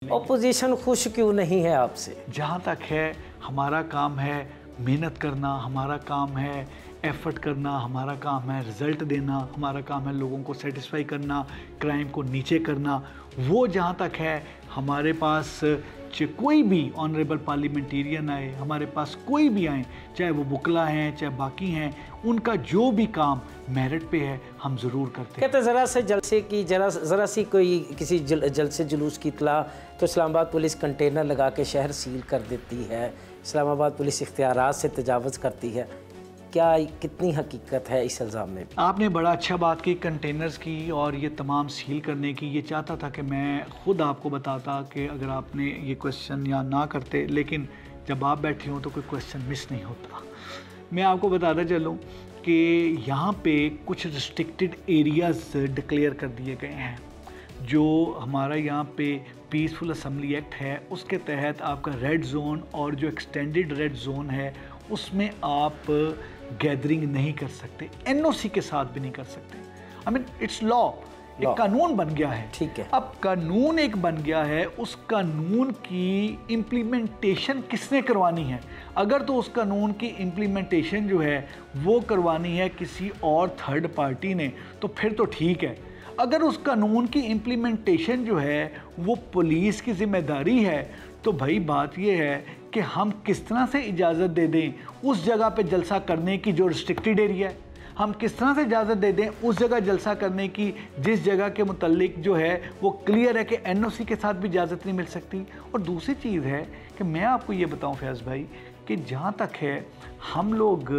Opposition खुश क्यों नहीं है आपसे? जहाँ तक है हमारा काम है मेहनत करना, हमारा काम है एफर्ट करना, हमारा काम है रिज़ल्ट देना, हमारा काम है लोगों को सेटिस्फाई करना, क्राइम को नीचे करना। वो जहाँ तक है हमारे पास कोई भी ऑनरेबल पार्लियामेंटेरियन आए, हमारे पास कोई भी आए, चाहे वो बुकला हैं चाहे बाकी हैं, उनका जो भी काम मेरिट पे है हम ज़रूर करते हैं। कहते ज़रा से जलसे की ज़रा सी कोई किसी जलसे जुलूस की इत्तला तो इस्लामाबाद पुलिस कंटेनर लगा के शहर सील कर देती है, इस्लामाबाद पुलिस इख्तियारात से तजावज़ करती है। क्या कितनी हकीकत है इस इल्ज़ाम में? आपने बड़ा अच्छा बात की कंटेनर्स की और ये तमाम सील करने की। ये चाहता था कि मैं ख़ुद आपको बताता कि अगर आपने ये क्वेश्चन या ना करते, लेकिन जब आप बैठे हों तो कोई क्वेश्चन मिस नहीं होता। मैं आपको बताता चलूँ कि यहाँ पे कुछ रिस्ट्रिक्टेड एरियाज़ डिक्लेयर कर दिए गए हैं। जो हमारा यहाँ पे पीसफुल असम्बली एक्ट है उसके तहत आपका रेड जोन और जो एक्सटेंडेड रेड जोन है उसमें आप गैदरिंग नहीं कर सकते, एनओसी के साथ भी नहीं कर सकते। आई मीन इट्स लॉ, एक कानून बन गया है। ठीक है, अब कानून एक बन गया है, उस कानून की इम्प्लीमेंटेशन किसने करवानी है? अगर तो उस कानून की इम्प्लीमेंटेशन जो है वो करवानी है किसी और थर्ड पार्टी ने तो फिर तो ठीक है। अगर उस कानून की इम्प्लीमेंटेशन जो है वो पुलिस की जिम्मेदारी है तो भाई बात ये है कि हम किस तरह से इजाज़त दे दें उस जगह पे जलसा करने की जो रिस्ट्रिक्टेड एरिया है, हम किस तरह से इजाज़त दे दें उस जगह जलसा करने की जिस जगह के मुतल्लिक जो है वो क्लियर है कि एनओसी के साथ भी इजाज़त नहीं मिल सकती। और दूसरी चीज़ है कि मैं आपको ये बताऊं फैज़ भाई कि जहाँ तक है हम लोग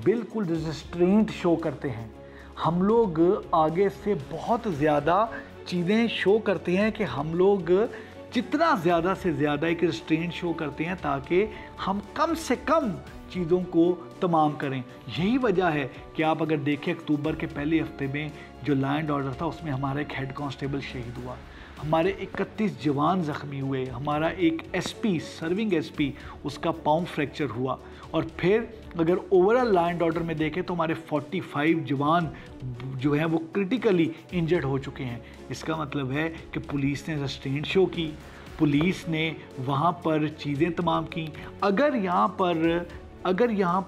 बिल्कुल रिस्ट्रेंट शो करते हैं, हम लोग आगे से बहुत ज़्यादा चीज़ें शो करते हैं कि हम लोग जितना ज़्यादा से ज़्यादा एक रिस्ट्रेंट शो करते हैं ताकि हम कम से कम चीज़ों को तमाम करें। यही वजह है कि आप अगर देखें अक्टूबर के पहले हफ्ते में जो लॉ एंड ऑर्डर था उसमें हमारा एक हेड कांस्टेबल शहीद हुआ, हमारे 31 जवान ज़ख्मी हुए, हमारा एक एसपी सर्विंग एसपी उसका पाँव फ्रैक्चर हुआ। और फिर अगर ओवरऑल लॉ एंड ऑर्डर में देखें तो हमारे 45 जवान जो हैं वो क्रिटिकली इंजर्ड हो चुके हैं। इसका मतलब है कि पुलिस ने रेस्ट्रेंट शो की, पुलिस ने वहाँ पर चीज़ें तमाम की। अगर यहाँ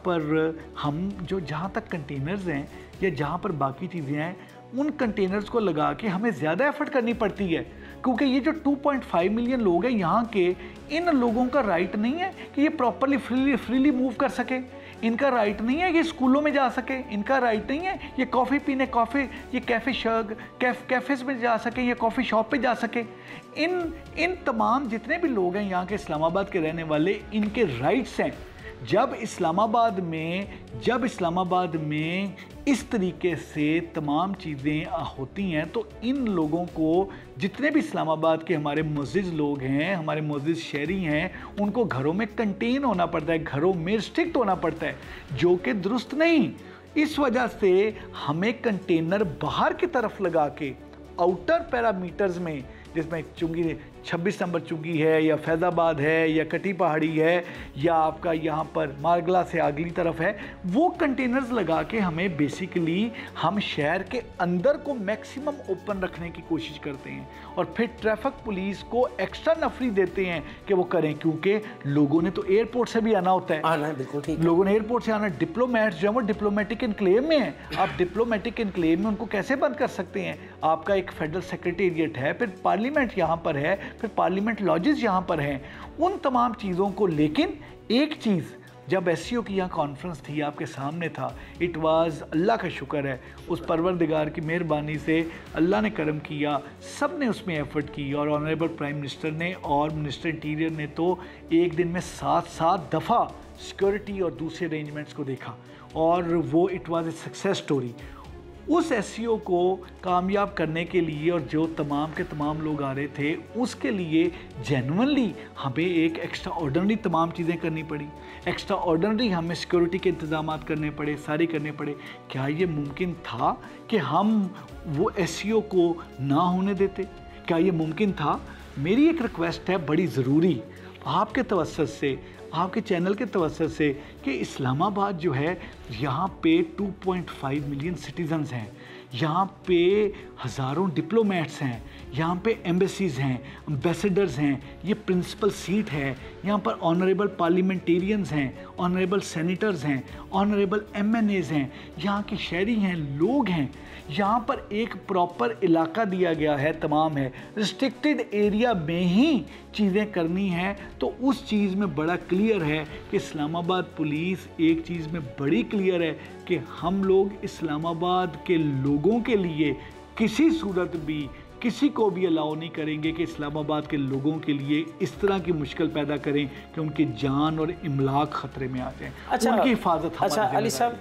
पर हम जो जहाँ तक कंटेनर्स हैं या जहाँ पर बाकी चीज़ें हैं उन कंटेनर्स को लगा के हमें ज़्यादा एफर्ट करनी पड़ती है, क्योंकि ये जो 2.5 मिलियन लोग हैं यहाँ के, इन लोगों का राइट नहीं है कि ये प्रॉपरली फ्रीली मूव कर सके, इनका राइट नहीं है कि स्कूलों में जा सके, इनका राइट नहीं है ये कॉफ़ी पीने ये कैफ़ेज़ में जा सके या कॉफ़ी शॉप पे जा सके। इन तमाम जितने भी लोग हैं यहाँ के इस्लामाबाद के रहने वाले, इनके राइट्स हैं। जब इस्लामाबाद में इस तरीके से तमाम चीज़ें होती हैं तो इन लोगों को, जितने भी इस्लामाबाद के हमारे मुअज़्ज़िज़ लोग हैं, हमारे मुअज़्ज़िज़ शहरी हैं, उनको घरों में कंटेन होना पड़ता है, घरों में रिस्ट्रिक्ट होना पड़ता है, जो कि दुरुस्त नहीं। इस वजह से हमें कंटेनर बाहर की तरफ लगा के आउटर पैरामीटर्स में, जिसमें चुंगी 26 नंबर चुंगी है या फैज़ाबाद है या कटी पहाड़ी है या आपका यहाँ पर मारगला से अगली तरफ है, वो कंटेनर्स लगा के हमें बेसिकली हम शहर के अंदर को मैक्सिमम ओपन रखने की कोशिश करते हैं और फिर ट्रैफिक पुलिस को एक्स्ट्रा नफरी देते हैं कि वो करें, क्योंकि लोगों ने तो एयरपोर्ट से भी आना होता है। आना है, बिल्कुल ठीक। लोगों ने एयरपोर्ट से आना, डिप्लोमेट्स जो है वो डिप्लोमेटिक इनक्लेव में हैं। आप डिप्लोमेटिक इनक्लेव में उनको कैसे बंद कर सकते हैं? आपका एक फेडरल सेक्रेटेरिएट है, फिर पार्लियामेंट यहाँ पर है, फिर पार्लियामेंट लॉजेस यहाँ पर हैं, उन तमाम चीज़ों को। लेकिन एक चीज़, जब एससीओ की यहाँ कॉन्फ्रेंस थी आपके सामने था, इट वाज, अल्लाह का शुक्र है, उस परवरदिगार की मेहरबानी से अल्लाह ने करम किया, सब ने उसमें एफर्ट की और ऑनरेबल प्राइम मिनिस्टर ने और मिनिस्टर इंटीरियर ने तो एक दिन में 7 दफ़ा सिक्योरिटी और दूसरे अरेंजमेंट्स को देखा और वो it was a success story. उस एससीओ को कामयाब करने के लिए और जो तमाम के तमाम लोग आ रहे थे उसके लिए जेन्युइनली हमें एक एक्स्ट्रा ऑर्डिनरी तमाम चीज़ें करनी पड़ी, एक्स्ट्रा ऑर्डिनरी हमें सिक्योरिटी के इंतजाम करने पड़े, सारे करने पड़े। क्या ये मुमकिन था कि हम वो एससीओ को ना होने देते? क्या ये मुमकिन था? मेरी एक रिक्वेस्ट है बड़ी ज़रूरी आपके तवस्सुत से, आपके चैनल के तवज्जुह से कि इस्लामाबाद जो है यहाँ पे 2.5 मिलियन सिटीजन्स हैं। यहाँ पे हज़ारों डिप्लोमेट्स हैं, यहाँ पे एम्बेसीज़ हैं, एम्बेसडर्स हैं, ये प्रिंसिपल सीट है, यहाँ पर ऑनरेबल पार्लियामेंटेरियंस हैं, ऑनरेबल सेनेटर्स हैं, ऑनरेबल MNAs हैं, यहाँ के शहरी हैं, लोग हैं। यहाँ पर एक प्रॉपर इलाका दिया गया है, तमाम है, रिस्ट्रिक्टेड एरिया में ही चीज़ें करनी है। तो उस चीज़ में बड़ा क्लियर है कि इस्लामाबाद पुलिस एक चीज़ में बड़ी क्लियर है कि हम लोग इस्लामाबाद के लोगों के लिए किसी सूरत भी किसी को भी अलाउ नहीं करेंगे कि इस्लामाबाद के लोगों के लिए इस तरह की मुश्किल पैदा करें कि उनकी जान और इमलाक ख़तरे में आ जाए। अच्छा, उनकी हिफाजत अच्छा अली साहब